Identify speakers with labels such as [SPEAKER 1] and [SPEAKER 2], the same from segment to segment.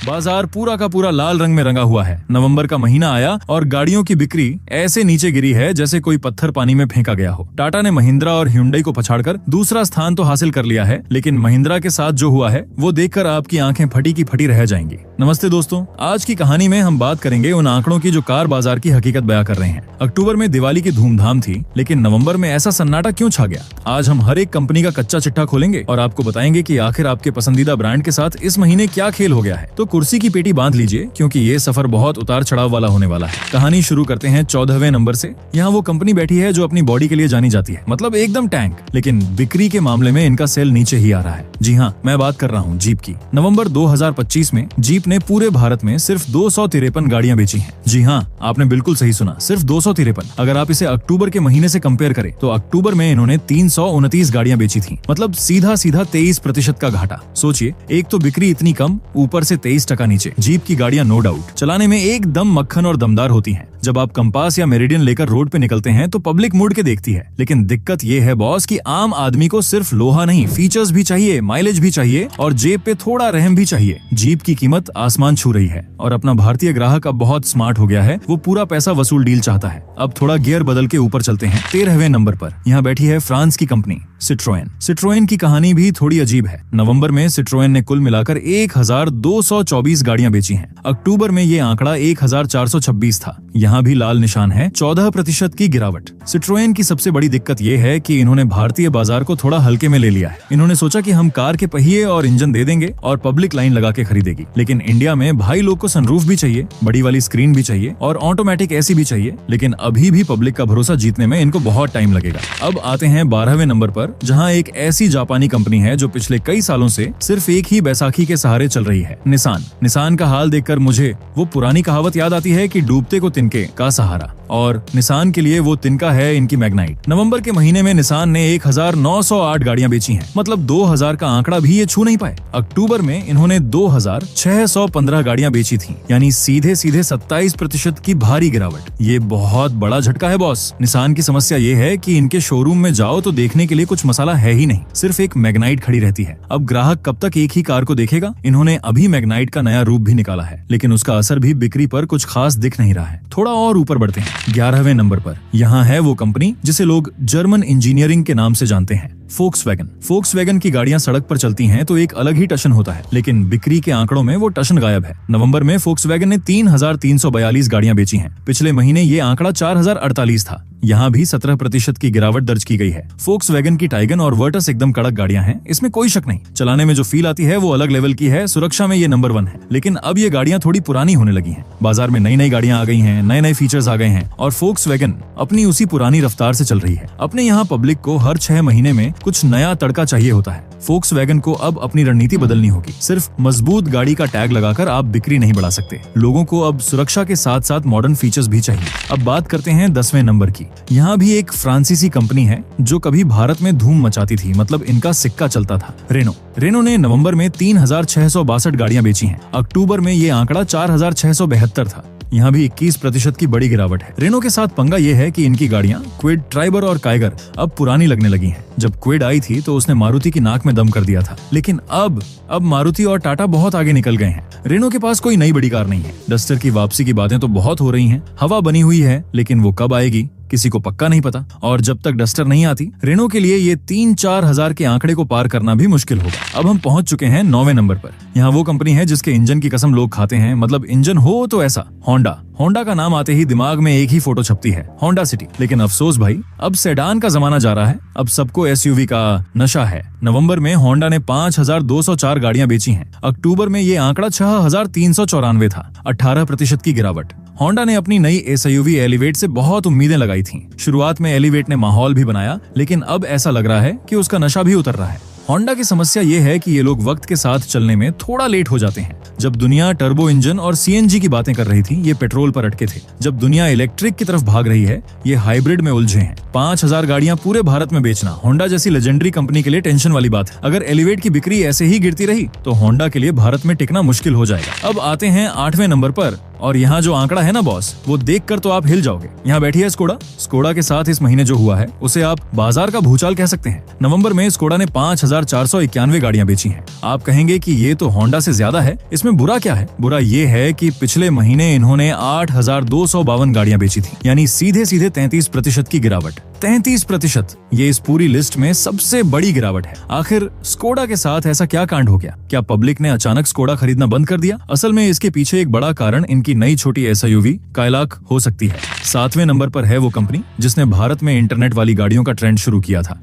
[SPEAKER 1] बाजार पूरा का पूरा लाल रंग में रंगा हुआ है। नवंबर का महीना आया और गाड़ियों की बिक्री ऐसे नीचे गिरी है जैसे कोई पत्थर पानी में फेंका गया हो। टाटा ने महिंद्रा और ह्युंडई को पछाड़कर दूसरा स्थान तो हासिल कर लिया है, लेकिन महिंद्रा के साथ जो हुआ है वो देखकर आपकी आंखें फटी की फटी रह जाएंगी। नमस्ते दोस्तों, आज की कहानी में हम बात करेंगे उन आंकड़ों की जो कार बाजार की हकीकत बयां कर रहे हैं। अक्टूबर में दिवाली की धूमधाम थी, लेकिन नवंबर में ऐसा सन्नाटा क्यों छा गया? आज हम हर एक कंपनी का कच्चा चिट्ठा खोलेंगे और आपको बताएंगे कि आखिर आपके पसंदीदा ब्रांड के साथ इस महीने क्या खेल हो गया है। तो कुर्सी की पेटी बांध लीजिए, क्योंकि ये सफर बहुत उतार चढ़ाव वाला होने वाला है। कहानी शुरू करते हैं 14वें नंबर से। यहाँ वो कंपनी बैठी है जो अपनी बॉडी के लिए जानी जाती है, मतलब एकदम टैंक, लेकिन बिक्री के मामले में इनका सेल नीचे ही आ रहा है। जी हाँ, मैं बात कर रहा हूँ जीप की। नवंबर 2025 में जीप ने पूरे भारत में सिर्फ 253 गाड़ियां बेची हैं। जी हाँ, आपने बिल्कुल सही सुना, सिर्फ 253। अगर आप इसे अक्टूबर के महीने से कंपेयर करें तो अक्टूबर में इन्होंने 329 गाड़ियां बेची थी, मतलब सीधा 23% का घाटा। सोचिए, एक तो बिक्री इतनी कम, ऊपर से 23% नीचे। जीप की गाड़ियां नो डाउट चलाने में एकदम मक्खन और दमदार होती हैं। जब आप कंपास या मेरिडियन लेकर रोड पे निकलते हैं तो पब्लिक मुड़ के देखती है, लेकिन दिक्कत ये है बॉस कि आम आदमी को सिर्फ लोहा नहीं, फीचर्स भी चाहिए, माइलेज भी चाहिए और जेब पे थोड़ा रहम भी चाहिए। जीप की कीमत आसमान छू रही है और अपना भारतीय ग्राहक अब बहुत स्मार्ट हो गया है। वो पूरा पैसा वसूल डील चाहता है। अब थोड़ा गियर बदल के ऊपर चलते हैं। 13वें नंबर पर यहाँ बैठी है फ्रांस की कंपनी सिट्रोएन। सिट्रोएन की कहानी भी थोड़ी अजीब है। नवंबर में सिट्रोएन ने कुल मिलाकर 1224 गाड़ियां बेची हैं। अक्टूबर में ये आंकड़ा 1426 था। यहाँ भी लाल निशान है, 14% की गिरावट। सिट्रोएन की सबसे बड़ी दिक्कत ये है कि इन्होंने भारतीय बाजार को थोड़ा हल्के में ले लिया है। इन्होंने सोचा कि हम कार के पहिए और इंजन दे देंगे और पब्लिक लाइन लगा के खरीदेगी, लेकिन इंडिया में भाई लोग को सनरूफ भी चाहिए, बड़ी वाली स्क्रीन भी चाहिए और ऑटोमेटिक एसी भी चाहिए, लेकिन अभी भी पब्लिक का भरोसा जीतने में इनको बहुत टाइम लगेगा। अब आते हैं 12वें नंबर पर, जहां एक ऐसी जापानी कंपनी है जो पिछले कई सालों से सिर्फ एक ही बैसाखी के सहारे चल रही है, निसान। निसान का हाल देखकर मुझे वो पुरानी कहावत याद आती है कि डूबते को तिनके का सहारा, और निसान के लिए वो तिनका है इनकी मैग्नाइट। नवंबर के महीने में निसान ने 1908 गाड़ियां बेची हैं, मतलब 2000 का आंकड़ा भी ये छू नहीं पाए। अक्टूबर में इन्होंने 2615 गाड़ियां बेची थी, यानी सीधे 27% की भारी गिरावट। ये बहुत बड़ा झटका है बॉस। निसान की समस्या ये है कि इनके शोरूम में जाओ तो देखने के लिए कुछ मसाला है ही नहीं, सिर्फ एक मैग्नाइट खड़ी रहती है। अब ग्राहक कब तक एक ही कार को देखेगा? इन्होंने अभी मैग्नाइट का नया रूप भी निकाला है, लेकिन उसका असर भी बिक्री पर कुछ खास दिख नहीं रहा है। थोड़ा और ऊपर बढ़ते हैं 11वें नंबर पर। यहाँ है वो कंपनी जिसे लोग जर्मन इंजीनियरिंग के नाम से जानते हैं, फोक्सवैगन। फोक्सवैगन की गाड़ियां सड़क पर चलती हैं तो एक अलग ही टशन होता है, लेकिन बिक्री के आंकड़ों में वो टशन गायब है। नवंबर में फोक्सवैगन ने 3342 गाड़ियां बेची हैं। पिछले महीने ये आंकड़ा 4048 था। यहाँ भी 17% की गिरावट दर्ज की गई है। फोक्सवैगन की टाइगन और वर्टस एकदम कड़क गाड़ियां हैं, इसमें कोई शक नहीं। चलाने में जो फील आती है वो अलग लेवल की है। सुरक्षा में ये नंबर 1 है, लेकिन अब ये गाड़ियां थोड़ी पुरानी होने लगी हैं। बाजार में नई नई गाड़ियां आ गई हैं, नए नए फीचर्स आ गए हैं और फोक्सवैगन अपनी उसी पुरानी रफ्तार से चल रही है। अपने यहाँ पब्लिक को हर 6 महीने में कुछ नया तड़का चाहिए होता है। फोक्सवैगन को अब अपनी रणनीति बदलनी होगी। सिर्फ मजबूत गाड़ी का टैग लगाकर आप बिक्री नहीं बढ़ा सकते। लोगों को अब सुरक्षा के साथ साथ मॉडर्न फीचर्स भी चाहिए। अब बात करते हैं 10वें नंबर की। यहाँ भी एक फ्रांसीसी कंपनी है जो कभी भारत में धूम मचाती थी, मतलब इनका सिक्का चलता था, रेनो। रेनो ने नवंबर में 3662 गाड़ियां बेची हैं। अक्टूबर में ये आंकड़ा 4672 था। यहाँ भी 21% की बड़ी गिरावट है। रेनो के साथ पंगा ये है कि इनकी गाड़ियां क्विड, ट्राइबर और काइगर अब पुरानी लगने लगी हैं। जब क्विड आई थी तो उसने मारुति की नाक में दम कर दिया था, लेकिन अब मारुति और टाटा बहुत आगे निकल गए हैं। रेनो के पास कोई नई बड़ी कार नहीं है। डस्टर की वापसी की बातें तो बहुत हो रही हैं, हवा बनी हुई है, लेकिन वो कब आएगी किसी को पक्का नहीं पता। और जब तक डस्टर नहीं आती, रेनो के लिए ये 3-4 हजार के आंकड़े को पार करना भी मुश्किल होगा। अब हम पहुंच चुके हैं 9वें नंबर पर। यहाँ वो कंपनी है जिसके इंजन की कसम लोग खाते हैं, मतलब इंजन हो तो ऐसा, होंडा। होंडा का नाम आते ही दिमाग में एक ही फोटो छपती है, होंडा सिटी। लेकिन अफसोस भाई, अब सेडान का जमाना जा रहा है। अब सबको एसयूवी का नशा है। नवंबर में होंडा ने 5204 गाड़ियां बेची हैं। अक्टूबर में ये आंकड़ा 6394 था, 18% की गिरावट। होंडा ने अपनी नई एसयूवी एलिवेट से बहुत उम्मीदें लगाई थीं। शुरुआत में एलिवेट ने माहौल भी बनाया, लेकिन अब ऐसा लग रहा है कि उसका नशा भी उतर रहा है। होंडा की समस्या ये है कि ये लोग वक्त के साथ चलने में थोड़ा लेट हो जाते हैं। जब दुनिया टर्बो इंजन और सीएनजी की बातें कर रही थी, ये पेट्रोल पर अटके थे। जब दुनिया इलेक्ट्रिक की तरफ भाग रही है, ये हाइब्रिड में उलझे हैं। 5000 गाड़ियां पूरे भारत में बेचना होंडा जैसी लेजेंडरी कंपनी के लिए टेंशन वाली बात है। अगर एलिवेट की बिक्री ऐसे ही गिरती रही तो होंडा के लिए भारत में टिकना मुश्किल हो जाएगा। अब आते हैं 8वें नंबर पर, और यहाँ जो आंकड़ा है ना बॉस, वो देखकर तो आप हिल जाओगे। यहाँ बैठी है स्कोडा। स्कोडा के साथ इस महीने जो हुआ है उसे आप बाजार का भूचाल कह सकते हैं। नवंबर में स्कोडा ने 5491 गाड़ियां बेची हैं। आप कहेंगे कि ये तो होंडा से ज्यादा है, इसमें बुरा क्या है? बुरा ये है कि पिछले महीने इन्होंने 8252 गाड़ियां बेची थी, यानी सीधे सीधे 33% की गिरावट। 33%, ये इस पूरी लिस्ट में सबसे बड़ी गिरावट है। आखिर स्कोडा के साथ ऐसा क्या कांड हो गया? क्या पब्लिक ने अचानक स्कोडा खरीदना बंद कर दिया? असल में इसके पीछे एक बड़ा कारण इनकी नई छोटी SUV काइलाक हो सकती है। 7वें नंबर पर है वो कंपनी जिसने भारत में इंटरनेट वाली गाड़ियों का ट्रेंड शुरू किया था,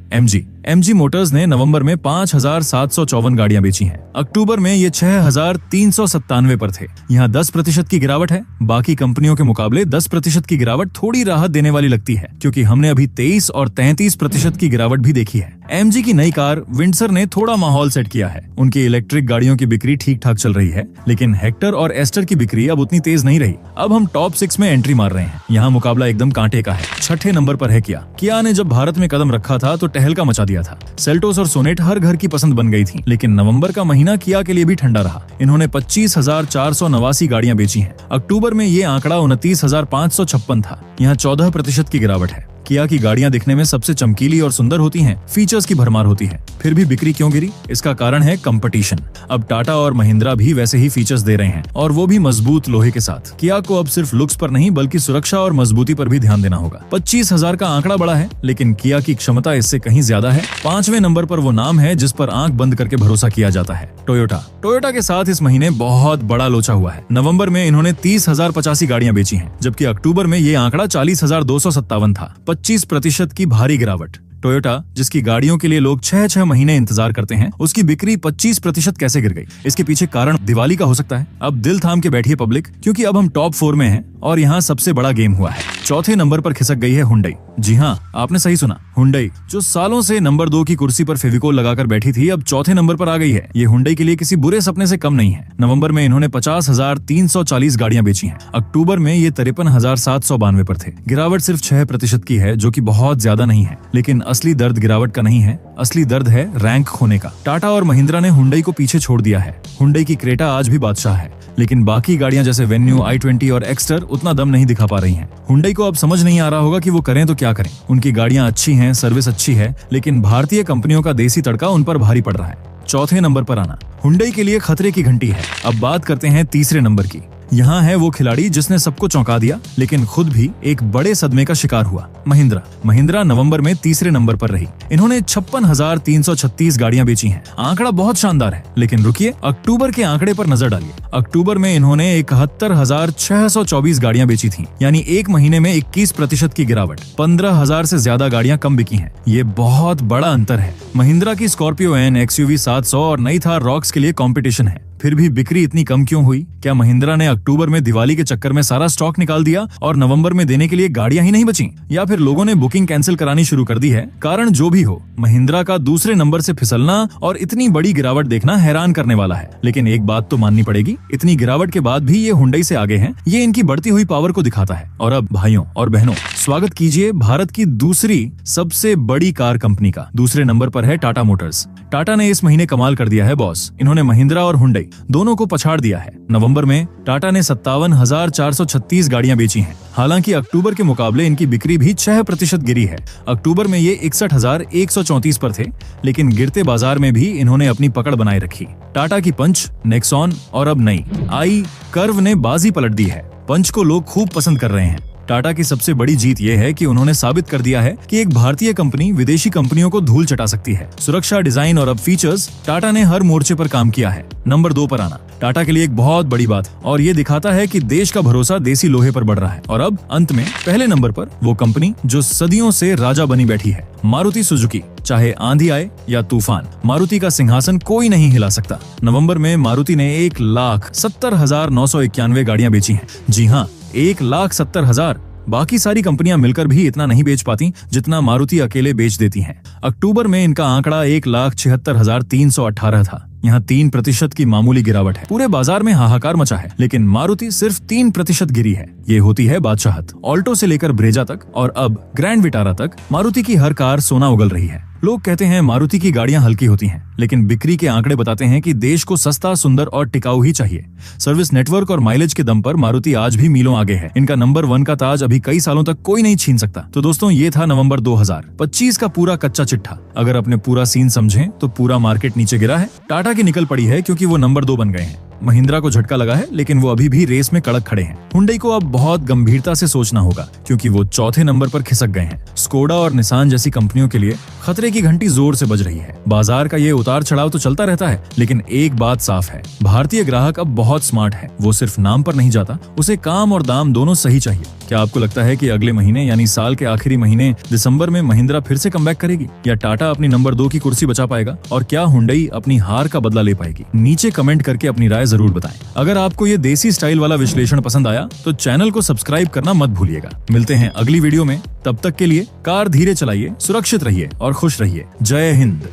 [SPEAKER 1] MG मोटर्स ने नवंबर में 5754 गाड़ियां बेची हैं। अक्टूबर में ये 6397 पर थे। यहाँ 10% की गिरावट है। बाकी कंपनियों के मुकाबले 10% की गिरावट थोड़ी राहत देने वाली लगती है, क्योंकि हमने अभी 23 और 33% की गिरावट भी देखी है। MG की नई कार विंडसर ने थोड़ा माहौल सेट किया है। उनकी इलेक्ट्रिक गाड़ियों की बिक्री ठीक ठाक चल रही है, लेकिन हेक्टर और एस्टर की बिक्री अब उतनी तेज नहीं रही। अब हम टॉप 6 में एंट्री मार रहे हैं। यहाँ मुकाबला एकदम कांटे का है। 6ठे नंबर पर है किया ने जब भारत में कदम रखा था तो टहलका मचा दिया था। सेल्टोस और सोनेट हर घर की पसंद बन गई थी, लेकिन नवंबर का महीना किया के लिए भी ठंडा रहा। इन्होंने 25,489 गाड़ियां बेची हैं। अक्टूबर में ये आंकड़ा 29,556 था। यहाँ 14% की गिरावट है। किया की गाड़ियां दिखने में सबसे चमकीली और सुंदर होती हैं, फीचर्स की भरमार होती है, फिर भी बिक्री क्यों गिरी? इसका कारण है कंपटीशन। अब टाटा और महिंद्रा भी वैसे ही फीचर्स दे रहे हैं, और वो भी मजबूत लोहे के साथ। किया को अब सिर्फ लुक्स पर नहीं बल्कि सुरक्षा और मजबूती पर भी ध्यान देना होगा। 25,000 का आंकड़ा बड़ा है, लेकिन किया की क्षमता इससे कहीं ज्यादा है। 5वें नंबर पर वो नाम है जिस पर आंख बंद करके भरोसा किया जाता है, टोयोटा के साथ इस महीने बहुत बड़ा लोचा हुआ है। नवंबर में इन्होंने 30,085 गाड़ियां बेची हैं, जबकि अक्टूबर में ये आंकड़ा 40,257 था। 25% की भारी गिरावट। टोयोटा, जिसकी गाड़ियों के लिए लोग 6 महीने इंतजार करते हैं, उसकी बिक्री 25% कैसे गिर गई? इसके पीछे कारण दिवाली का हो सकता है। अब दिल थाम के बैठिए पब्लिक, क्योंकि अब हम टॉप 4 में हैं और यहाँ सबसे बड़ा गेम हुआ है। 4थे नंबर पर खिसक गई है हुंडई। जी हाँ, आपने सही सुना, हुंडई, जो सालों से नंबर 2 की कुर्सी पर फेविकोल लगाकर बैठी थी, अब 4थे नंबर पर आ गई है। ये हुंडई के लिए किसी बुरे सपने से कम नहीं है। नवंबर में इन्होंने 50,340 गाड़ियां बेची हैं। अक्टूबर में ये 53,792 पर थे। गिरावट सिर्फ 6% की है, जो कि बहुत ज्यादा नहीं है, लेकिन असली दर्द गिरावट का नहीं है, असली दर्द है रैंक खोने का। टाटा और महिंद्रा ने हुंडई को पीछे छोड़ दिया है। हुंडई की क्रेटा आज भी बादशाह है, लेकिन बाकी गाड़ियां जैसे वेन्यू, i20 और एक्स्टर उतना दम नहीं दिखा पा रही हैं। हुंडई को अब समझ नहीं आ रहा होगा कि वो करें तो क्या करें। उनकी गाड़ियां अच्छी हैं, सर्विस अच्छी है, लेकिन भारतीय कंपनियों का देसी तड़का उन पर भारी पड़ रहा है। 4थे नंबर पर आना हुंडई के लिए खतरे की घंटी है। अब बात करते हैं 3रे नंबर की। यहाँ है वो खिलाड़ी जिसने सबको चौंका दिया, लेकिन खुद भी एक बड़े सदमे का शिकार हुआ, महिंद्रा नवंबर में 3रे नंबर पर रही। इन्होंने 56,336 गाड़ियां बेची हैं। आंकड़ा बहुत शानदार है, लेकिन रुकिए, अक्टूबर के आंकड़े पर नजर डालिए। अक्टूबर में इन्होंने 71,624 गाड़ियां बेची थी, यानी एक महीने में 21% की गिरावट। 15,000 से ज्यादा गाड़ियां कम बिकी हैं। ये बहुत बड़ा अंतर है। महिंद्रा की स्कॉर्पियो एन, XUV 700 और नई थार रॉक्स के लिए कंपटीशन है, फिर भी बिक्री इतनी कम क्यों हुई? क्या महिंद्रा ने अक्टूबर में दिवाली के चक्कर में सारा स्टॉक निकाल दिया और नवंबर में देने के लिए गाड़ियां ही नहीं बची? या फिर लोगों ने बुकिंग कैंसिल करानी शुरू कर दी है? कारण जो भी हो, महिंद्रा का 2रे नंबर से फिसलना और इतनी बड़ी गिरावट देखना हैरान करने वाला है। लेकिन एक बात तो माननी पड़ेगी, इतनी गिरावट के बाद भी ये हुंडई से आगे हैं। ये इनकी बढ़ती हुई पावर को दिखाता है। और अब भाइयों और बहनों, स्वागत कीजिए भारत की दूसरी सबसे बड़ी कार कंपनी का। 2रे नंबर पर है टाटा मोटर्स। टाटा ने इस महीने कमाल कर दिया है बॉस। इन्होंने महिंद्रा और हुंडई दोनों को पछाड़ दिया है। नवंबर में टाटा ने 57,436 गाड़ियां बेची हैं। हालांकि अक्टूबर के मुकाबले इनकी बिक्री भी 6% गिरी है। अक्टूबर में ये 61,134 पर थे, लेकिन गिरते बाजार में भी इन्होंने अपनी पकड़ बनाए रखी। टाटा की पंच, नेक्सॉन और अब नई आई कर्व ने बाजी पलट दी है। पंच को लोग खूब पसंद कर रहे हैं। टाटा की सबसे बड़ी जीत यह है कि उन्होंने साबित कर दिया है कि एक भारतीय कंपनी विदेशी कंपनियों को धूल चटा सकती है। सुरक्षा, डिजाइन और अब फीचर्स, टाटा ने हर मोर्चे पर काम किया है। नंबर 2 पर आना टाटा के लिए एक बहुत बड़ी बात, और ये दिखाता है कि देश का भरोसा देसी लोहे पर बढ़ रहा है। और अब अंत में पहले नंबर पर वो कंपनी जो सदियों से राजा बनी बैठी है, मारुति सुजुकी। चाहे आंधी आए या तूफान, मारुति का सिंहासन कोई नहीं हिला सकता। नवंबर में मारुति ने 1,70,991 गाड़ियां बेची हैं। जी हाँ, 1,70,000। बाकी सारी कंपनियां मिलकर भी इतना नहीं बेच पाती जितना मारुति अकेले बेच देती हैं। अक्टूबर में इनका आंकड़ा 1,76,318 था। यहाँ 3% की मामूली गिरावट है। पूरे बाजार में हाहाकार मचा है, लेकिन मारुति सिर्फ 3% गिरी है। ये होती है बादशाहत। ऑल्टो से लेकर ब्रेजा तक और अब ग्रैंड विटारा तक मारुति की हर कार सोना उगल रही है। लोग कहते हैं मारुति की गाड़ियां हल्की होती हैं, लेकिन बिक्री के आंकड़े बताते हैं कि देश को सस्ता, सुंदर और टिकाऊ ही चाहिए। सर्विस नेटवर्क और माइलेज के दम पर मारुति आज भी मीलों आगे है। इनका नंबर 1 का ताज अभी कई सालों तक कोई नहीं छीन सकता। तो दोस्तों, ये था नवंबर 2025 का पूरा कच्चा चिट्ठा। अगर अपने पूरा सीन समझें तो पूरा मार्केट नीचे गिरा है। टाटा की निकल पड़ी है क्योंकि वो नंबर 2 बन गए हैं। महिंद्रा को झटका लगा है, लेकिन वो अभी भी रेस में कड़क खड़े हैं। हुंडई को अब बहुत गंभीरता से सोचना होगा क्योंकि वो चौथे नंबर पर खिसक गए हैं। स्कोडा और निसान जैसी कंपनियों के लिए खतरे की घंटी जोर से बज रही है। बाजार का ये उतार चढ़ाव तो चलता रहता है, लेकिन एक बात साफ है, भारतीय ग्राहक अब बहुत स्मार्ट है। वो सिर्फ नाम पर नहीं जाता, उसे काम और दाम दोनों सही चाहिए। क्या आपको लगता है कि अगले महीने यानी साल के आखिरी महीने दिसंबर में महिंद्रा फिर से कमबैक करेगी, या टाटा अपनी नंबर 2 की कुर्सी बचा पाएगा, और क्या हुंडई अपनी हार का बदला ले पाएगी? नीचे कमेंट करके अपनी राय जरूर बताएं। अगर आपको ये देसी स्टाइल वाला विश्लेषण पसंद आया तो चैनल को सब्सक्राइब करना मत भूलिएगा। मिलते हैं अगली वीडियो में, तब तक के लिए कार धीरे चलाइए, सुरक्षित रहिए और खुश रहिए। जय हिंद।